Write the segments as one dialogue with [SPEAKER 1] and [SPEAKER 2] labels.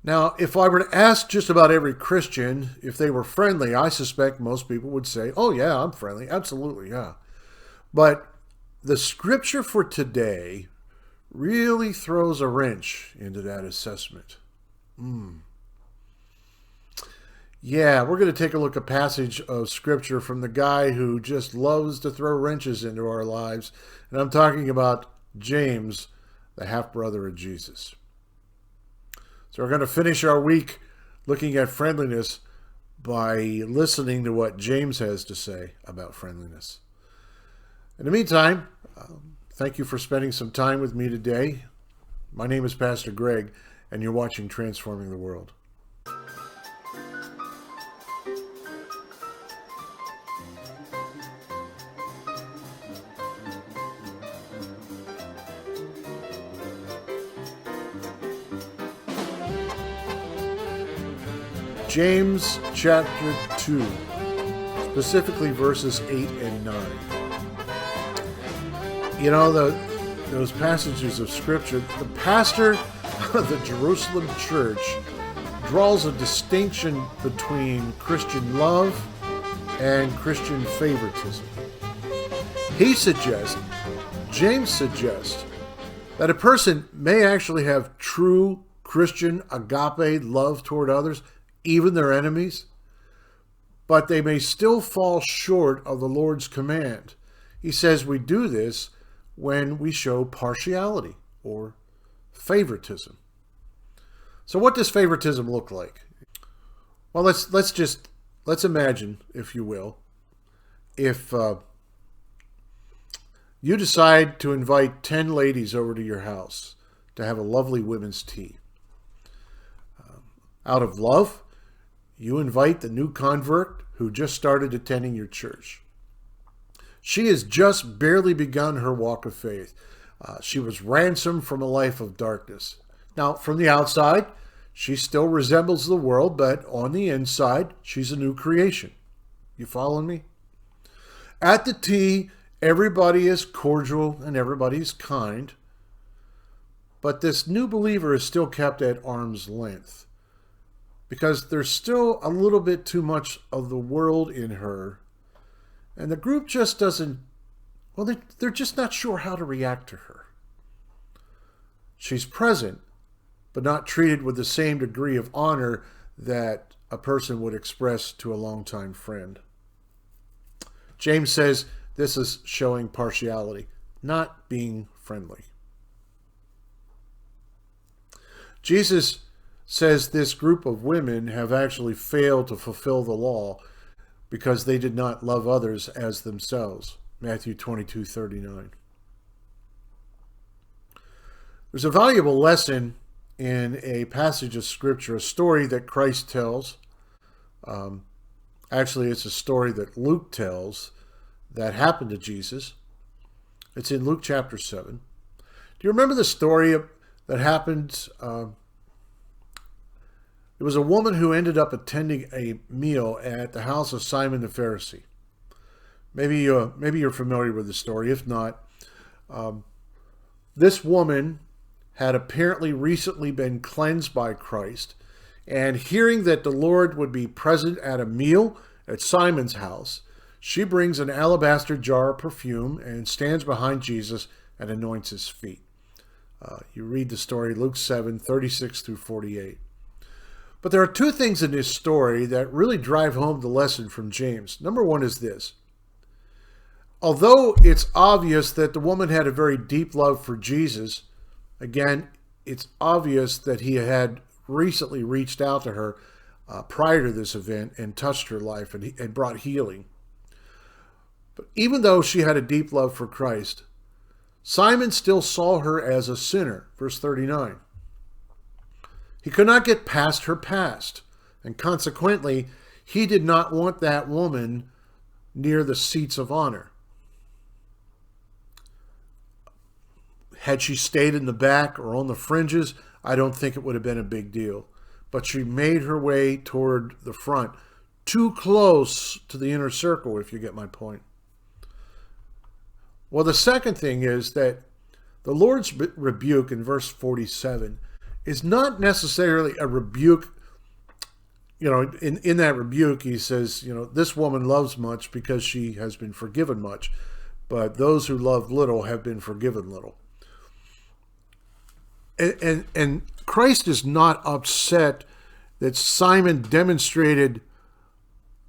[SPEAKER 1] Now, if I were to ask just about every Christian if they were friendly, I suspect most people would say, oh yeah, I'm friendly. Absolutely, yeah. But the scripture for today really throws a wrench into that assessment. Yeah, we're going to take a look at a passage of scripture from the guy who just loves to throw wrenches into our lives. And I'm talking about James, the half-brother of Jesus. So we're going to finish our week looking at friendliness by listening to what James has to say about friendliness. In the meantime, thank you for spending some time with me today. My name is Pastor Greg, and you're watching Transforming the World. James chapter 2, specifically verses 8 and 9. You know, those passages of Scripture, the pastor of the Jerusalem church draws a distinction between Christian love and Christian favoritism. James suggests, that a person may actually have true Christian agape love toward others, even their enemies, but they may still fall short of the Lord's command. He says we do this when we show partiality or favoritism. So what does favoritism look like? Well, let's imagine, if you will, if you decide to invite 10 ladies over to your house to have a lovely women's tea. Out of love, you invite the new convert who just started attending your church. She has just barely begun her walk of faith. She was ransomed from a life of darkness. Now, from the outside, she still resembles the world, but on the inside, she's a new creation. You following me? At the tea, everybody is cordial and everybody's kind, but this new believer is still kept at arm's length, because there's still a little bit too much of the world in her. And the group just doesn't, well, they're just not sure how to react to her. She's present, but not treated with the same degree of honor that a person would express to a longtime friend. James says this is showing partiality, not being friendly. Jesus says this group of women have actually failed to fulfill the law because they did not love others as themselves. Matthew 22:39. There's a valuable lesson in a passage of Scripture, a story that Christ tells. Actually, it's a story that Luke tells that happened to Jesus. It's in Luke chapter 7. Do you remember the story that happened? It was a woman who ended up attending a meal at the house of Simon the Pharisee. Maybe you're familiar with the story. If not, this woman had apparently recently been cleansed by Christ, and hearing that the Lord would be present at a meal at Simon's house, she brings an alabaster jar of perfume and stands behind Jesus and anoints his feet. You read the story, Luke 7:36 through 48. But there are two things in this story that really drive home the lesson from James. Number one is this. Although it's obvious that the woman had a very deep love for Jesus, again, it's obvious that he had recently reached out to her prior to this event and touched her life and brought healing. But even though she had a deep love for Christ, Simon still saw her as a sinner. Verse 39. He could not get past her past, and consequently, he did not want that woman near the seats of honor. Had she stayed in the back or on the fringes, I don't think it would have been a big deal. But she made her way toward the front, too close to the inner circle, if you get my point. Well, the second thing is that the Lord's rebuke in verse 47 is not necessarily a rebuke. In that rebuke, he says, this woman loves much because she has been forgiven much, but those who love little have been forgiven little. And Christ is not upset that Simon demonstrated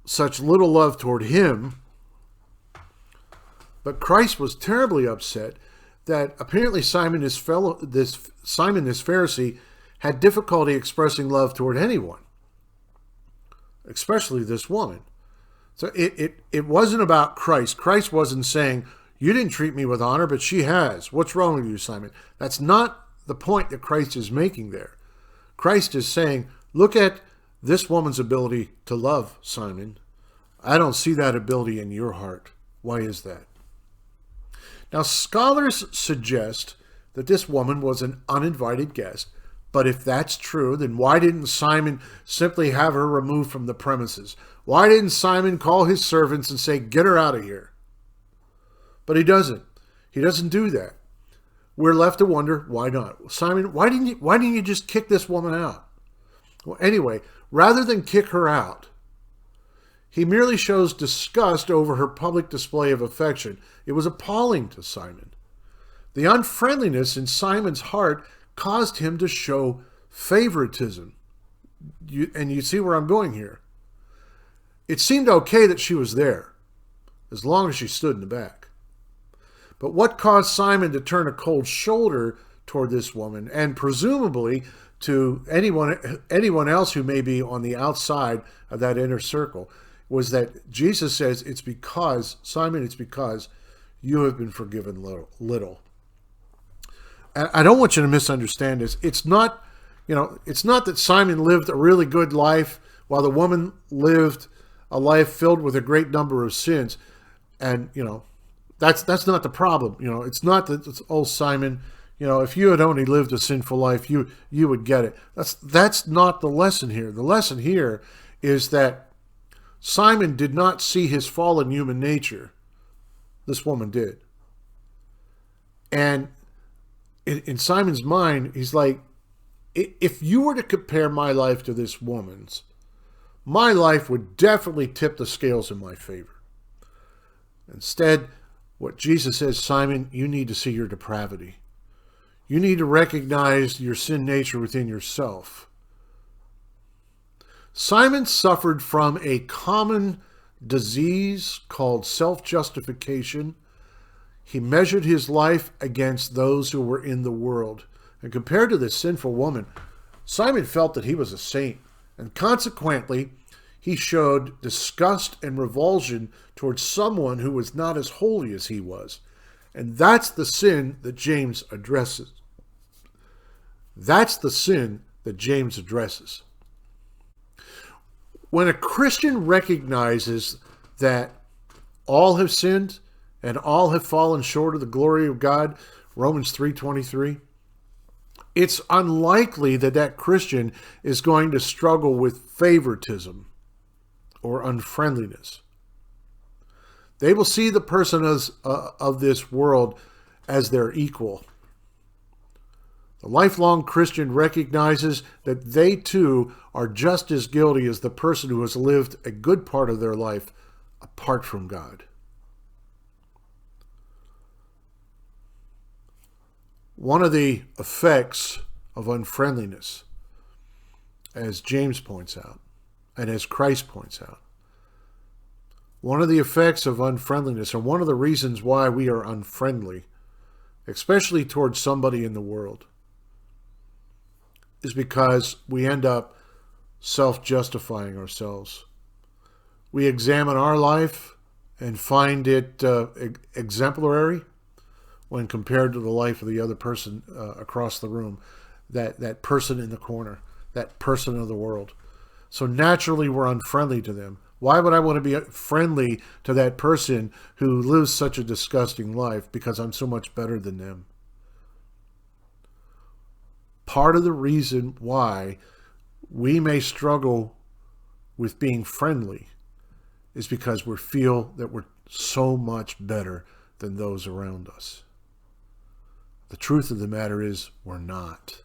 [SPEAKER 1] such little love toward him, but Christ was terribly upset that apparently Simon, this Pharisee, had difficulty expressing love toward anyone, especially this woman. So it wasn't about Christ. Christ wasn't saying, you didn't treat me with honor, but she has. What's wrong with you, Simon? That's not the point that Christ is making there. Christ is saying, look at this woman's ability to love, Simon. I don't see that ability in your heart. Why is that? Now, scholars suggest that this woman was an uninvited guest, but if that's true, then why didn't Simon simply have her removed from the premises? Why didn't Simon call his servants and say, get her out of here? But he doesn't. He doesn't do that. We're left to wonder, why not? Simon, why didn't you just kick this woman out? Well, anyway, rather than kick her out, he merely shows disgust over her public display of affection. It was appalling to Simon. The unfriendliness in Simon's heart caused him to show favoritism. And you see where I'm going here. It seemed okay that she was there, as long as she stood in the back. But what caused Simon to turn a cold shoulder toward this woman, and presumably to anyone else who may be on the outside of that inner circle, was that Jesus says, it's because, Simon, it's because you have been forgiven little. And I don't want you to misunderstand this. It's not that Simon lived a really good life while the woman lived a life filled with a great number of sins. And, that's not the problem. It's not that it's, oh, Simon, if you had only lived a sinful life, you would get it. That's not the lesson here. The lesson here is that Simon did not see his fallen human nature. This woman did. And in Simon's mind, he's like, if you were to compare my life to this woman's, my life would definitely tip the scales in my favor. Instead, what Jesus says, Simon, you need to see your depravity. You need to recognize your sin nature within yourself. Simon suffered from a common disease called self-justification. He measured his life against those who were in the world. And compared to this sinful woman, Simon felt that he was a saint. And consequently, he showed disgust and revulsion towards someone who was not as holy as he was. And that's the sin that James addresses. That's the sin that James addresses. When a Christian recognizes that all have sinned and all have fallen short of the glory of God, Romans 3:23, it's unlikely that Christian is going to struggle with favoritism or unfriendliness. They will see the person of this world as their equal. The lifelong Christian recognizes that they too are just as guilty as the person who has lived a good part of their life apart from God. One of the effects of unfriendliness, as James points out, and as Christ points out, one of the effects of unfriendliness, and one of the reasons why we are unfriendly, especially towards somebody in the world, is because we end up self-justifying ourselves. We examine our life and find it exemplary when compared to the life of the other person across the room, that person in the corner, that person of the world. So naturally we're unfriendly to them. Why would I want to be friendly to that person who lives such a disgusting life? Because I'm so much better than them. Part of the reason why we may struggle with being friendly is because we feel that we're so much better than those around us. The truth of the matter is we're not.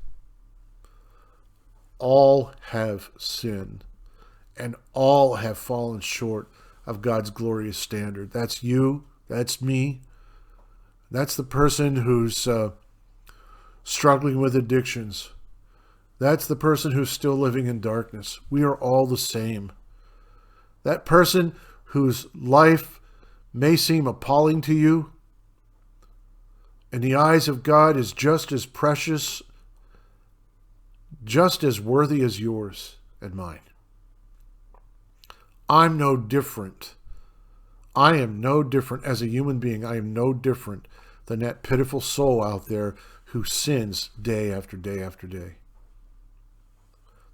[SPEAKER 1] all have sinned and all have fallen short of God's glorious standard. That's you. That's me. That's the person who's struggling with addictions. That's the person who's still living in darkness. We are all the same. That person whose life may seem appalling to you, in the eyes of God is just as precious, just as worthy as yours and mine. I'm no different. I am no different as a human being. I am no different than that pitiful soul out there who sins day after day after day.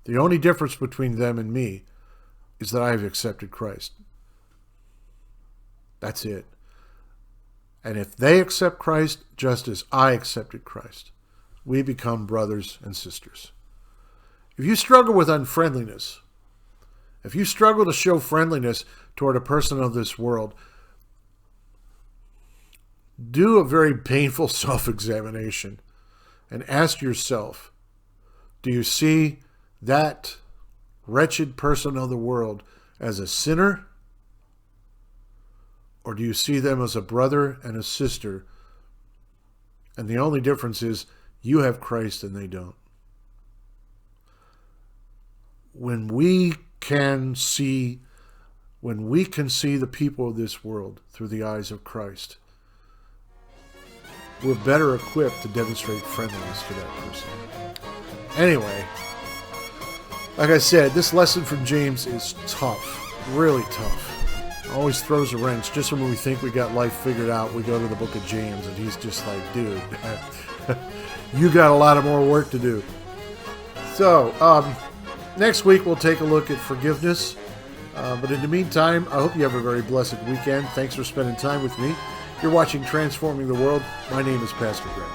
[SPEAKER 1] The only difference between them and me is that I have accepted Christ. That's it. And if they accept Christ just as I accepted Christ, we become brothers and sisters. If you struggle with unfriendliness, if you struggle to show friendliness toward a person of this world, do a very painful self-examination and ask yourself, do you see that wretched person of the world as a sinner? Or do you see them as a brother and a sister? And the only difference is you have Christ and they don't. When we can see the people of this world through the eyes of Christ, we're better equipped to demonstrate friendliness to that person. Anyway, like I said, this lesson from James is tough, really tough. Always throws a wrench. Just when we think we got life figured out, we go to the book of James, and he's just like, dude, you got a lot of more work to do. So, next week we'll take a look at forgiveness. But in the meantime, I hope you have a very blessed weekend. Thanks for spending time with me. You're watching Transforming the World. My name is Pastor Greg.